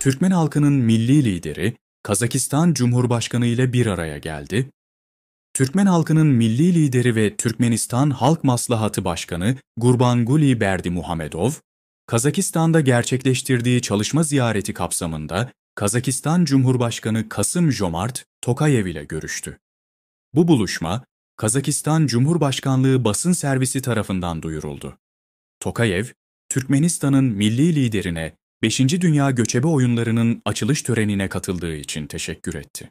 Türkmen halkının milli lideri Kazakistan Cumhurbaşkanı ile bir araya geldi. Türkmen halkının milli lideri ve Türkmenistan Halk Maslahatı Başkanı Gurbanguly Berdimuhamedov, Kazakistan'da gerçekleştirdiği çalışma ziyareti kapsamında Kazakistan Cumhurbaşkanı Kasım-Jomart Tokayev ile görüştü. Bu buluşma, Kazakistan Cumhurbaşkanlığı basın servisi tarafından duyuruldu. Tokayev, Türkmenistan'ın milli liderine 5. Dünya Göçebe Oyunları'nın açılış törenine katıldığı için teşekkür etti.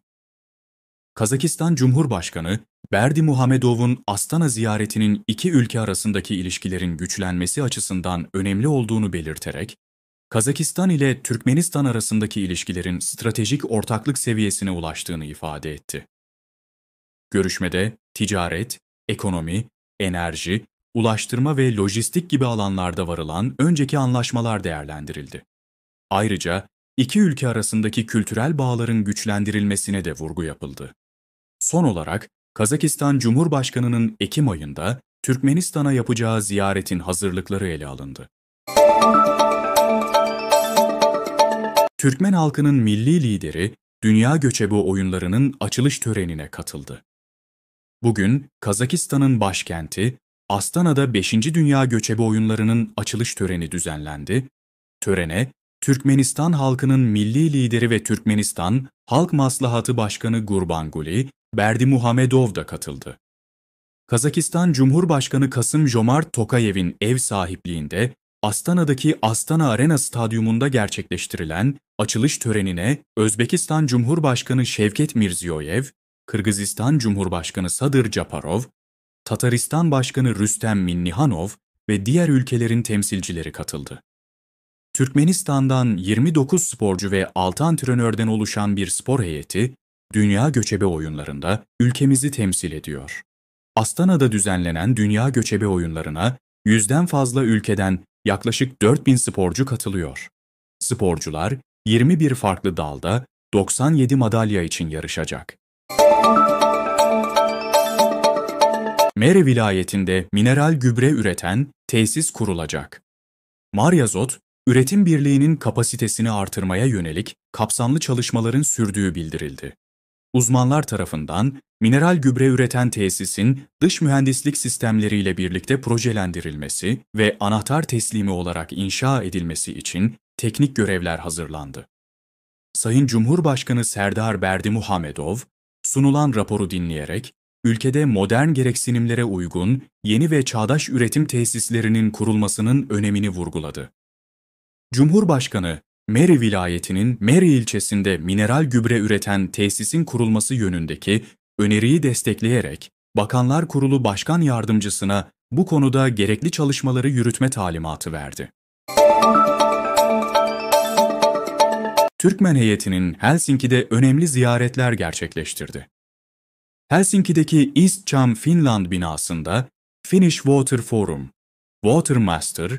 Kazakistan Cumhurbaşkanı, Berdimuhamedov'un Astana ziyaretinin iki ülke arasındaki ilişkilerin güçlenmesi açısından önemli olduğunu belirterek, Kazakistan ile Türkmenistan arasındaki ilişkilerin stratejik ortaklık seviyesine ulaştığını ifade etti. Görüşmede ticaret, ekonomi, enerji, ulaştırma ve lojistik gibi alanlarda varılan önceki anlaşmalar değerlendirildi. Ayrıca iki ülke arasındaki kültürel bağların güçlendirilmesine de vurgu yapıldı. Son olarak Kazakistan Cumhurbaşkanı'nın Ekim ayında Türkmenistan'a yapacağı ziyaretin hazırlıkları ele alındı. Türkmen halkının milli lideri Dünya Göçebe Oyunları'nın açılış törenine katıldı. Bugün Kazakistan'ın başkenti Astana'da 5. Dünya Göçebe Oyunları'nın açılış töreni düzenlendi. Törene Türkmenistan halkının milli lideri ve Türkmenistan Halk Maslahatı Başkanı Gurbanguly Berdimuhamedov da katıldı. Kazakistan Cumhurbaşkanı Kasım-Jomart Tokayev'in ev sahipliğinde Astana'daki Astana Arena Stadyumunda gerçekleştirilen açılış törenine Özbekistan Cumhurbaşkanı Şevket Mirziyoyev, Kırgızistan Cumhurbaşkanı Sadır Japarov, Tataristan Başkanı Rüstem Minnihanov ve diğer ülkelerin temsilcileri katıldı. Türkmenistan'dan 29 sporcu ve 6 antrenörden oluşan bir spor heyeti, Dünya Göçebe Oyunları'nda ülkemizi temsil ediyor. Astana'da düzenlenen Dünya Göçebe Oyunları'na 100'den fazla ülkeden yaklaşık 4000 sporcu katılıyor. Sporcular 21 farklı dalda 97 madalya için yarışacak. Mere vilayetinde mineral gübre üreten tesis kurulacak. Maryazot, üretim birliğinin kapasitesini artırmaya yönelik kapsamlı çalışmaların sürdüğü bildirildi. Uzmanlar tarafından mineral gübre üreten tesisin dış mühendislik sistemleriyle birlikte projelendirilmesi ve anahtar teslimi olarak inşa edilmesi için teknik görevler hazırlandı. Sayın Cumhurbaşkanı Serdar Berdimuhamedov, sunulan raporu dinleyerek, ülkede modern gereksinimlere uygun yeni ve çağdaş üretim tesislerinin kurulmasının önemini vurguladı. Cumhurbaşkanı, Meri vilayetinin Meri ilçesinde mineral gübre üreten tesisin kurulması yönündeki öneriyi destekleyerek, Bakanlar Kurulu Başkan Yardımcısına bu konuda gerekli çalışmaları yürütme talimatı verdi. Türkmen heyetinin Helsinki'de önemli ziyaretler gerçekleştirdi. Helsinki'deki East Cham Finland binasında Finnish Water Forum, Watermaster,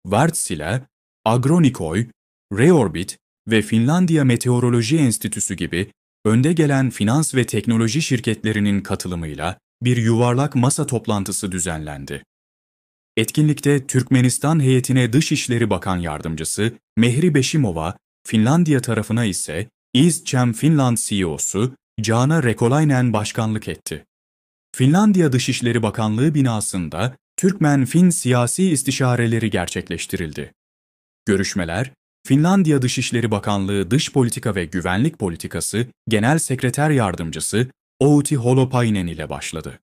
Wärtsilä, Agronikoy, Reorbit ve Finlandiya Meteoroloji Enstitüsü gibi önde gelen finans ve teknoloji şirketlerinin katılımıyla bir yuvarlak masa toplantısı düzenlendi. Etkinlikte Türkmenistan heyetine Dışişleri Bakan Yardımcısı Mehri Beşimova, Finlandiya tarafına ise East Cham Finland CEO'su Caana Rekolainen başkanlık etti. Finlandiya Dışişleri Bakanlığı binasında Türkmen-Fin siyasi istişareleri gerçekleştirildi. Görüşmeler, Finlandiya Dışişleri Bakanlığı Dış Politika ve Güvenlik Politikası Genel Sekreter Yardımcısı Outi Holopainen ile başladı.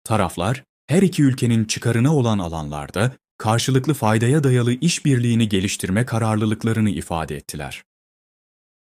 Taraflar, her iki ülkenin çıkarına olan alanlarda karşılıklı faydaya dayalı işbirliğini geliştirme kararlılıklarını ifade ettiler.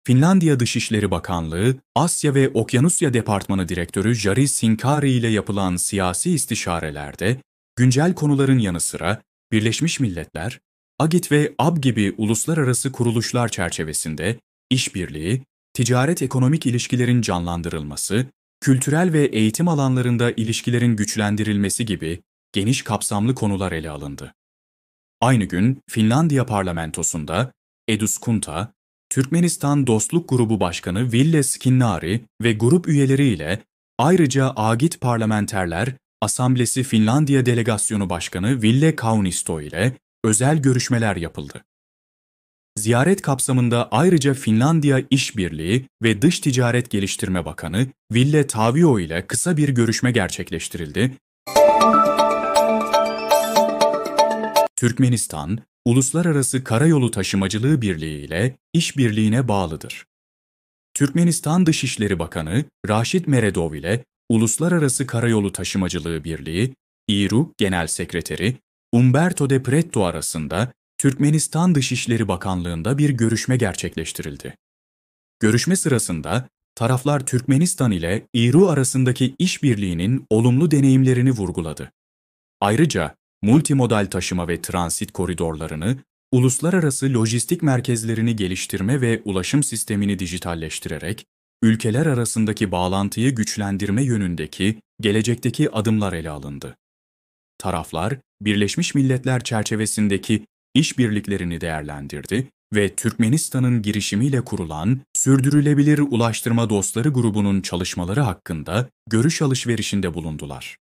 Finlandiya Dışişleri Bakanlığı, Asya ve Okyanusya Departmanı Direktörü Jari Sinkari ile yapılan siyasi istişarelerde, güncel konuların yanı sıra Birleşmiş Milletler, AGİT ve AB gibi uluslararası kuruluşlar çerçevesinde işbirliği, ticaret ekonomik ilişkilerin canlandırılması, kültürel ve eğitim alanlarında ilişkilerin güçlendirilmesi gibi geniş kapsamlı konular ele alındı. Aynı gün Finlandiya parlamentosunda Eduskunta, Türkmenistan Dostluk Grubu Başkanı Ville Skinnari ve grup üyeleriyle ayrıca AGİT Parlamenterler Asamblesi Finlandiya Delegasyonu Başkanı Ville Kaunisto ile özel görüşmeler yapıldı. Ziyaret kapsamında ayrıca Finlandiya İşbirliği ve Dış Ticaret Geliştirme Bakanı Ville Tavio ile kısa bir görüşme gerçekleştirildi. Türkmenistan, Uluslararası Karayolu Taşımacılığı Birliği ile işbirliğine bağlıdır. Türkmenistan Dışişleri Bakanı Raşid Meredov ile Uluslararası Karayolu Taşımacılığı Birliği, İRU Genel Sekreteri Umberto de Pretto arasında Türkmenistan Dışişleri Bakanlığı'nda bir görüşme gerçekleştirildi. Görüşme sırasında taraflar Türkmenistan ile İRU arasındaki işbirliğinin olumlu deneyimlerini vurguladı. Ayrıca multimodal taşıma ve transit koridorlarını, uluslararası lojistik merkezlerini geliştirme ve ulaşım sistemini dijitalleştirerek ülkeler arasındaki bağlantıyı güçlendirme yönündeki gelecekteki adımlar ele alındı. Taraflar, Birleşmiş Milletler çerçevesindeki işbirliklerini değerlendirdi ve Türkmenistan'ın girişimiyle kurulan Sürdürülebilir Ulaştırma Dostları grubunun çalışmaları hakkında görüş alışverişinde bulundular.